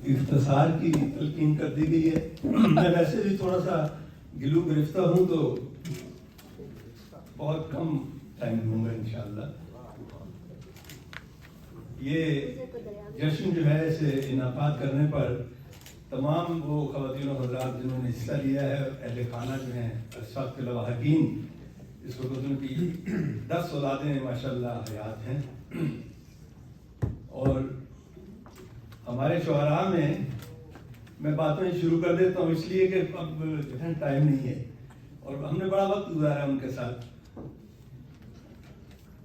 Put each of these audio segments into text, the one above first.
اختصار کی تلقین کر دی گئی ہے. میں ویسے بھی تھوڑا سا گلو گرفتہ ہوں تو بہت کم ٹائم دوں گا انشاءاللہ. یہ جشن جو ہے اسے انعقاد کرنے پر تمام وہ خواتین و حضرات جنہوں نے حصہ لیا ہے، اہل خانہ جو ہیں، اساتذہ کے لواحقین، اس وقت ان کی 10 اولادیں ماشاءاللہ حیات ہیں. اور ہمارے شعراء میں باتیں شروع کر دیتا ہوں اس لیے کہ اب جو ہے ٹائم نہیں ہے اور ہم نے بڑا وقت گزارا ان کے ساتھ.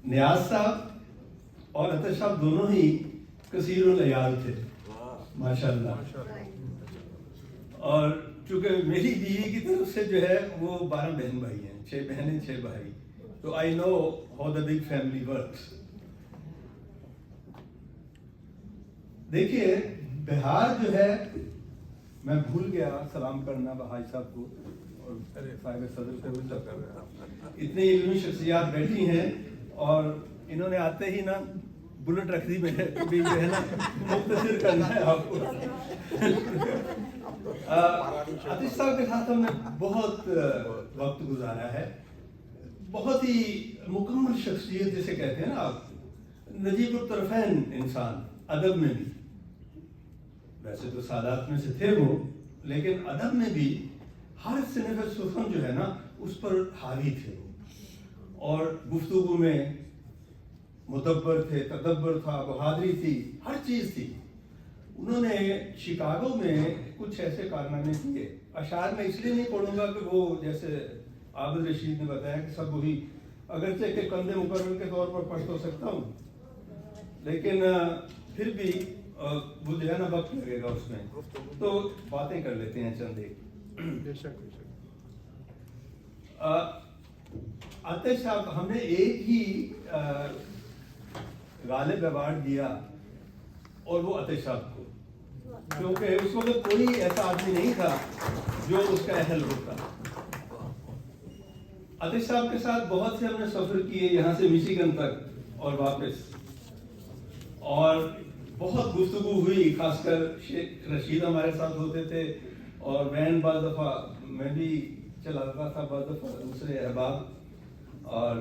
نیاز صاحب اور عطا صاحب دونوں ہی کثیر العیال تھے ماشاءاللہ. اور چونکہ میری بیوی کی طرف سے جو ہے وہ 12 بہن بھائی ہیں، 6 بہنیں 6 بھائی. تو I know how the big family works. دیکھیے بہار جو ہے، میں بھول گیا سلام کرنا بھائی صاحب کو اور صاحب صدر کو. اتنی علمی شخصیات بیٹھی ہیں اور انہوں نے آتے ہی نا بلٹ رکھ دی میرے بھی جو ہے نا مختصر کرنا ہے آپ کو. عاطف صاحب کے ساتھ ہم نے بہت وقت گزارا ہے. بہت ہی مکمل شخصیت جسے کہتے ہیں نا آپ، نجیب الطرفین انسان. ادب میں بھی، ویسے تو سادات میں سے تھے وہ، لیکن ادب میں بھی ہر صنف سخن جو ہے نا اس پر حاوی تھے وہ. اور گفتگو میں مدبر تھے، تدبر تھا، بہادری تھی، ہر چیز تھی. انہوں نے شکاگو میں کچھ ایسے کارنامے کیے. اشعار میں اس لیے نہیں پڑھوں گا کہ وہ جیسے عابد رشید نے بتایا کہ سب وہی، اگرچہ کہ کندھے مقرر کے طور پر پڑھ تو سکتا ہوں، لیکن پھر بھی وہ جو ہے نا وقت لگے گا اس میں، تو باتیں کر لیتے ہیں چند ایک. عطا صاحب ہم نے ایک ہی غالب ایوارڈ دیا اور وہ عطا صاحب کو، کیونکہ اس وقت کوئی ایسا آدمی نہیں تھا جو اس کا اہل ہوتا. عطا صاحب کے ساتھ بہت سے ہم نے سفر کیے، یہاں سے میشیگن تک اور واپس، اور بہت گفتگو ہوئی. خاص کر شیخ رشید ہمارے ساتھ ہوتے تھے اور وین بعض دفعہ میں بھی چلاتا تھا، بعض دفعہ دوسرے احباب. اور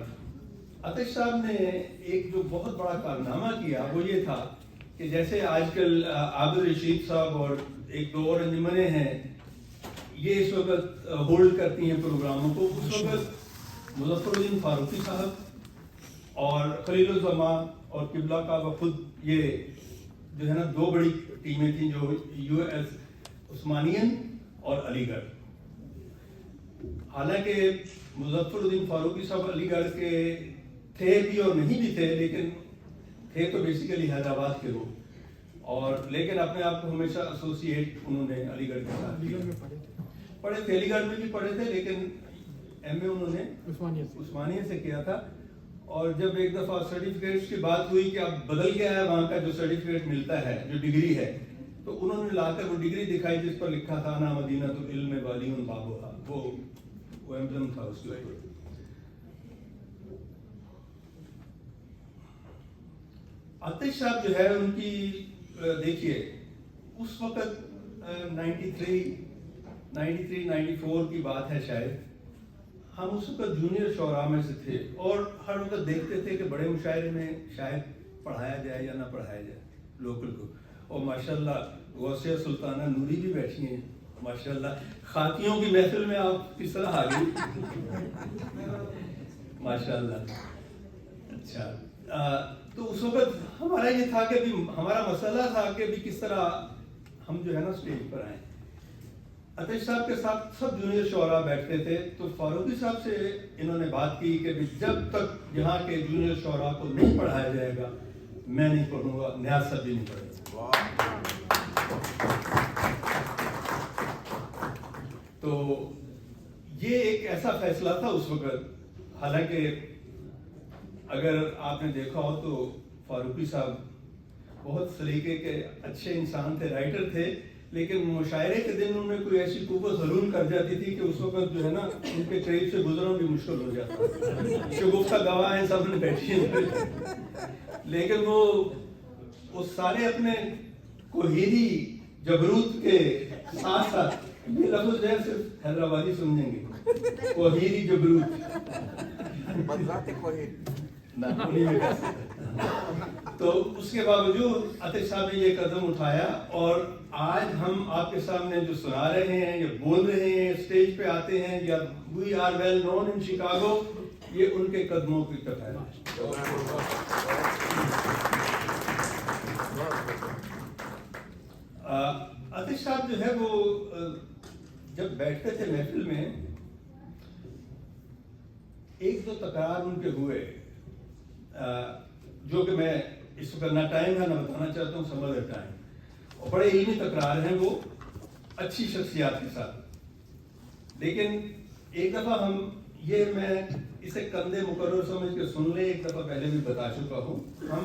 عطا صاحب نے ایک جو بہت بڑا کارنامہ کیا وہ یہ تھا کہ جیسے آج کل عابد رشید صاحب اور ایک دو اور انجمنیں ہیں یہ اس وقت ہولڈ کرتی ہیں پروگراموں کو، اس وقت مظفر الدین فاروقی صاحب اور خلیل الزمان اور قبلہ کا خود یہ جو ہے نا 2 بڑی ٹیمیں تھیں جو یو ایس عثمانین اور علی گڑھ. حالانکہ مظفر الدین فاروقی صاحب علی گڑھ کے تھے بھی اور نہیں بھی تھے، لیکن تھے تو بیسیکلی حیدرآباد کے وہ، اور لیکن اپنے آپ کو ہمیشہ ایسوسیٹ انہوں نے علی گڑھ کے ساتھ پڑھے تھے. علی گڑھ میں بھی پڑھے تھے لیکن ایم اے انہوں نے عثمانیہ سے کیا تھا. اور جب ایک دفعہ سرٹیفکیٹس کی بات ہوئی کہ اب بدل گیا ہے وہاں کا جو سرٹیفکیٹ ملتا ہے، جو ڈگری ہے، تو انہوں نے لا کر وہ ڈگری دکھائی جس پر لکھا تھا انا مدینہ العلم والی بابوہا. وہ ایمبلم تھا اس کے اوپر. عطا صاحب جو ہے ان کی دیکھیے اس وقت 93-94 کی بات ہے شاید. ہم اس وقت جونیئر شعراء میں سے تھے اور ہر وقت دیکھتے تھے کہ بڑے مشاعرے میں شاید پڑھایا جائے یا نہ پڑھایا جائے لوکل کو. اور ماشاءاللہ غوثیہ سلطانہ نوری بھی بیٹھی ہیں ماشاءاللہ. خاکیوں کی محفل میں آپ کس طرح آ گئی ماشاءاللہ. اچھا، تو اس وقت ہمارا یہ تھا کہ ہمارا مسئلہ تھا کہ بھی کس طرح ہم جو ہے نا اسٹیج پر آئیں. عطا صاحب کے ساتھ سب جونیئر شعراء بیٹھتے تھے تو فاروقی صاحب سے انہوں نے بات کی کہ جب تک یہاں کے جونیئر شعراء کو نہیں پڑھایا جائے گا میں نہیں پڑھوں گا، نیاز صاحب بھی نہیں پڑھے گا. تو یہ ایک ایسا فیصلہ تھا اس وقت. حالانکہ اگر آپ نے دیکھا ہو تو فاروقی صاحب بہت سلیقے کے اچھے انسان تھے، رائٹر تھے، لیکن مشاعرے کے دن ان میں کوئی ایسی قوت ضرور کر جاتی تھی کہ اس وقت جو ہے نا ان کے قریب سے گزرنا بھی مشکل ہو جاتا. شگفتہ گواہ ہیں سب نے بیٹھی ہیں. لیکن وہ سارے اپنے کوہیری جبروت کے ساتھ ساتھ یہ لفظ جو ہے صرف حیدرآبادی سمجھیں گے, کوہیری جبروت. تو اس کے باوجود عاطف صاحب نے یہ قدم اٹھایا, اور آج ہم آپ کے سامنے جو سنا رہے ہیں یا بول رہے ہیں, اسٹیج پہ آتے ہیں, یا we are well known in Chicago, یہ ان کے قدموں کی طرف ہے. عاطف صاحب جو ہے وہ جب بیٹھتے تھے محفل میں, ایک دو تکرار ان کے ہوئے جو کہ میں اس وقت نہ ٹائم ہے نہ بتانا چاہتا ہوں, سم ادر ٹائم, اور بڑے علمی تکرار ہیں وہ اچھی شخصیات کے ساتھ. لیکن ایک دفعہ میں اسے کندھے مقرر سمجھ کے سن لیں, ایک دفعہ پہلے بھی بتا چکا ہوں. ہم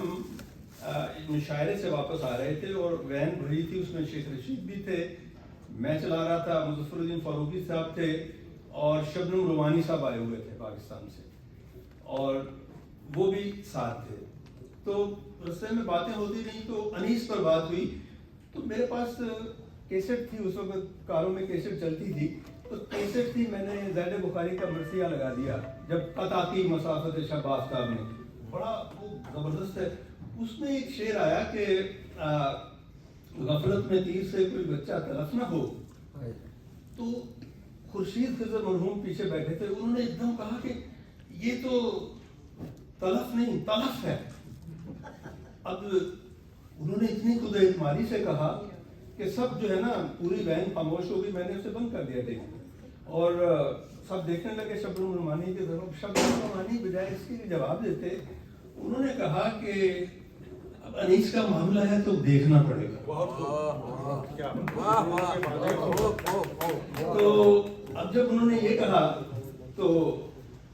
مشاعرے سے واپس آ رہے تھے اور وین بھری تھی, اس میں شیخ رشید بھی تھے, میں چلا رہا تھا, مظفر الدین فاروقی صاحب تھے, اور شبنم رومانی صاحب آئے ہوئے تھے پاکستان سے, اور وہ بھی ساتھ تھے. تو رستے میں باتیں ہوتی رہیں, تو انیس پر بات ہوئی. تو میرے پاس کیسٹ تھی, اس وقت کاروں میں کیسٹ چلتی تھی, تو کیسٹ تھی, میں نے زید بخاری کا مرثیہ لگا دیا, جب قطعاتی مسافت شب آفتاب میں, بڑا وہ زبردست ہے. اس میں ایک شعر آیا کہ غفلت میں تیر سے کوئی بچہ تلف نہ ہو. تو خورشید خضر مرحوم پیچھے بیٹھے تھے, انہوں نے ایک دم کہا کہ یہ تو تلف نہیں تلف ہے. اب انہوں نے اتنی خود اعتمادی سے کہا کہ سب جو ہے نا پوری وین خاموش ہو گئی, میں نے اسے بند کر دیا تھا, اور سب دیکھنے لگے شبنم رومانی کی طرف. شبنم رومانی بجائے اس کے جواب دیتے, انہوں نے کہا کہ اب انیس کا معاملہ ہے تو دیکھنا پڑے گا. تو اب جب انہوں نے یہ کہا تو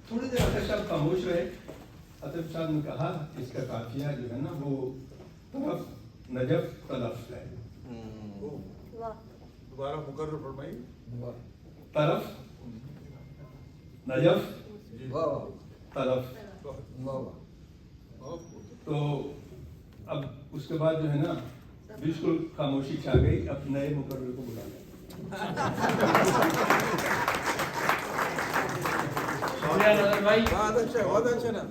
تھوڑی دیر عاطف صاحب خاموش رہے. عاطف صاحب نے کہا اس کا قافیہ جو ہے نا وہ طرف نجف طلف ہے. دوبارہ مقرر فرمائی. طرف نجف طلف. تو اب اس کے بعد جو ہے نا بالکل خاموشی چھا گئی. اب نئے مقرر کو بلا لیں. بھائی بہت اچھا نا.